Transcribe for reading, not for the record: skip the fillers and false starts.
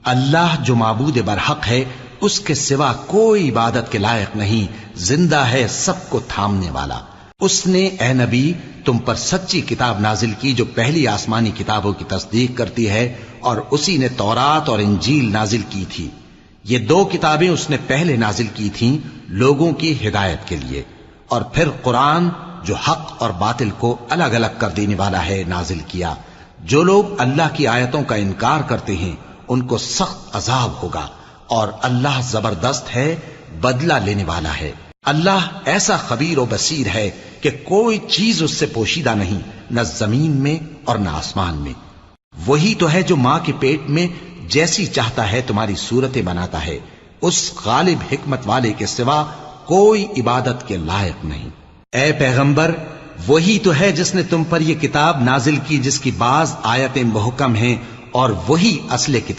اللہ جو معبود برحق ہے اس کے سوا کوئی عبادت کے لائق نہیں، زندہ ہے سب کو تھامنے والا۔ اس نے اے نبی تم پر سچی کتاب نازل کی جو پہلی آسمانی کتابوں کی تصدیق کرتی ہے، اور اسی نے تورات اور انجیل نازل کی تھی۔ یہ دو کتابیں اس نے پہلے نازل کی تھیں لوگوں کی ہدایت کے لیے، اور پھر قرآن جو حق اور باطل کو الگ الگ کر دینے والا ہے نازل کیا۔ جو لوگ اللہ کی آیتوں کا انکار کرتے ہیں ان کو سخت عذاب ہوگا، اور اللہ زبردست ہے، بدلہ لینے والا ہے۔ اللہ ایسا خبیر و بصیر ہے کہ کوئی چیز اس سے پوشیدہ نہیں، نہ زمین میں اور نہ آسمان میں۔ وہی تو ہے جو ماں کے پیٹ میں جیسی چاہتا ہے تمہاری صورتیں بناتا ہے، اس غالب حکمت والے کے سوا کوئی عبادت کے لائق نہیں۔ اے پیغمبر، وہی تو ہے جس نے تم پر یہ کتاب نازل کی جس کی بعض آیتیں محکم ہیں، اور وہی اصل کتاب